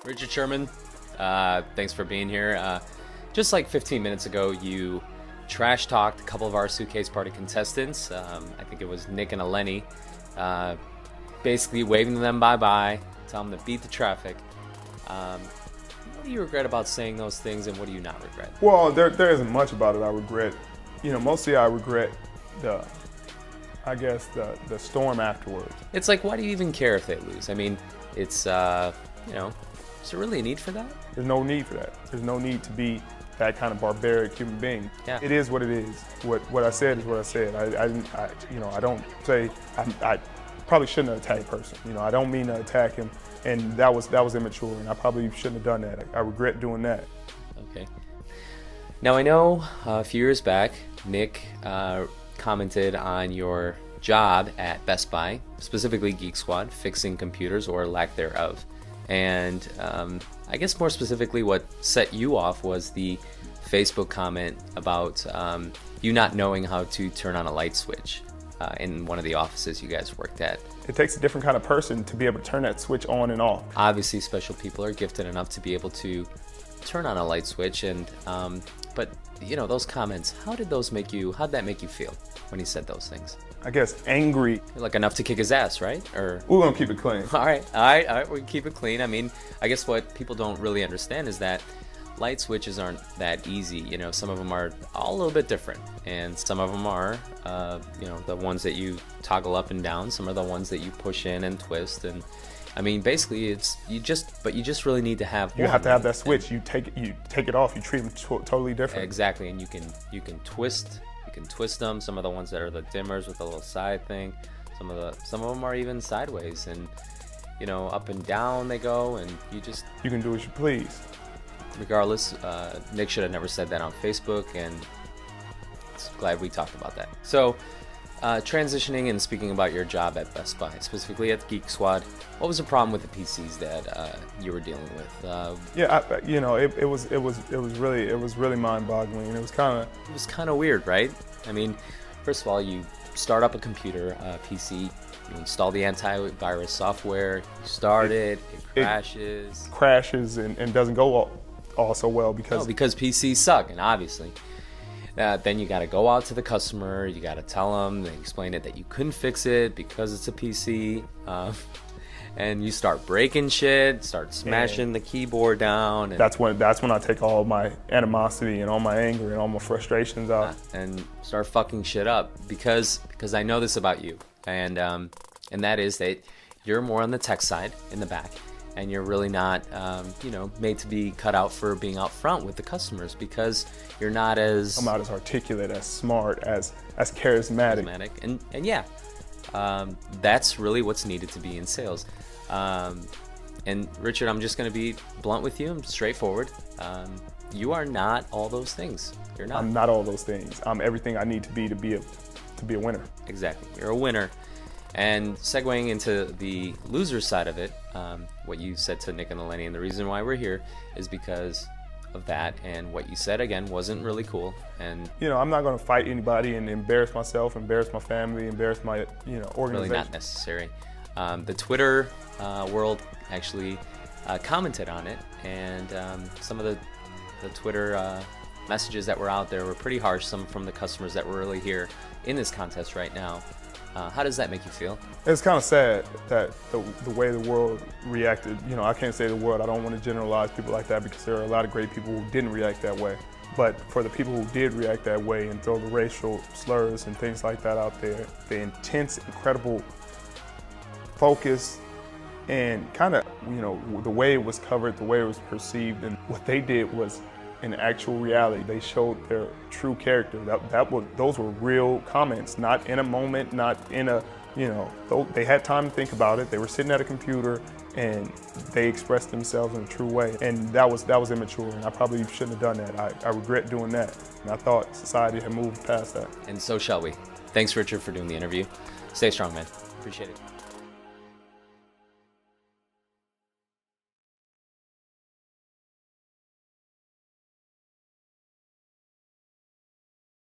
Richard Sherman, thanks for being here. Just like 15 minutes ago, you trash talked a couple of our Suitcase party contestants. I think it was Nick and Eleni. Basically waving them bye-bye, telling them to beat the traffic. What do you regret about saying those things, and what do you not regret? Well, there isn't much about it I regret. Mostly I regret the storm afterwards. It's like, why do you even care if they lose? I mean, it's, is there really a need for that? There's no need for that. There's no need to be that kind of barbaric human being. Yeah. It is what it is. What I said is what I said. I don't say, I probably shouldn't have attacked a person. I don't mean to attack him, and that was immature, and I probably shouldn't have done that. I regret doing that. Okay. Now I know a few years back, Nick commented on your job at Best Buy, specifically Geek Squad, fixing computers or lack thereof. And I guess more specifically what set you off was the Facebook comment about you not knowing how to turn on a light switch in one of the offices you guys worked at. It takes a different kind of person to be able to turn that switch on and off. Obviously, special people are gifted enough to be able to turn on a light switch, and but those comments, how'd that make you feel when he said those things? I guess angry. Like enough to kick his ass, right? Or we're gonna keep it clean. All right, we keep it clean. I mean, I guess what people don't really understand is that light switches aren't that easy. Some of them are all a little bit different, and some of them are, the ones that you toggle up and down. Some are the ones that you push in and twist, and I mean, basically, you just really need to have. You have to have that switch. You take it off. You treat them totally different. Exactly, and you can twist. You can twist them. Some of the ones that are the dimmers with the little side thing. Some of them are even sideways, and up and down they go, and you can do as you please. Regardless, Nick should have never said that on Facebook, and glad we talked about that. So, transitioning and speaking about your job at Best Buy, specifically at the Geek Squad, what was the problem with the PCs that you were dealing with? It was really mind-boggling, and it was kind of weird, right? I mean, first of all, you start up a computer, PC, you install the antivirus software, you start it crashes and doesn't go all so well because PCs suck, and obviously. Then you got to go out to the customer, you got to tell them, they explain it that you couldn't fix it because it's a PC, and you start breaking shit, start smashing the keyboard down. And that's when I take all my animosity and all my anger and all my frustrations out. And start fucking shit up because I know this about you, and that is that you're more on the tech side in the back. And you're really not, made to be cut out for being out front with the customers because you're not as... I'm not as articulate, as smart, as charismatic. And yeah, that's really what's needed to be in sales. And Richard, I'm just going to be blunt with you. I'm straightforward. You are not all those things. You're not. I'm not all those things. I'm everything I need to be a winner. Exactly. You're a winner. And segueing into the loser side of it, what you said to Nick and Eleni, and the reason why we're here is because of that, and what you said, again, wasn't really cool. And I'm not going to fight anybody and embarrass myself, embarrass my family, embarrass my organization. Really not necessary. The Twitter world actually commented on it, and some of the Twitter messages that were out there were pretty harsh, some from the customers that were really here in this contest right now. How does that make you feel? It's kind of sad that the way the world reacted, I can't say the world, I don't want to generalize people like that because there are a lot of great people who didn't react that way. But for the people who did react that way and throw the racial slurs and things like that out there, the intense, incredible focus and kind of, the way it was covered, the way it was perceived, and what they did was in actual reality. They showed their true character. Those were real comments, not in a moment, not in a, they had time to think about it. They were sitting at a computer and they expressed themselves in a true way. And that was immature, and I probably shouldn't have done that. I regret doing that. And I thought society had moved past that. And so shall we. Thanks, Richard, for doing the interview. Stay strong, man. Appreciate it.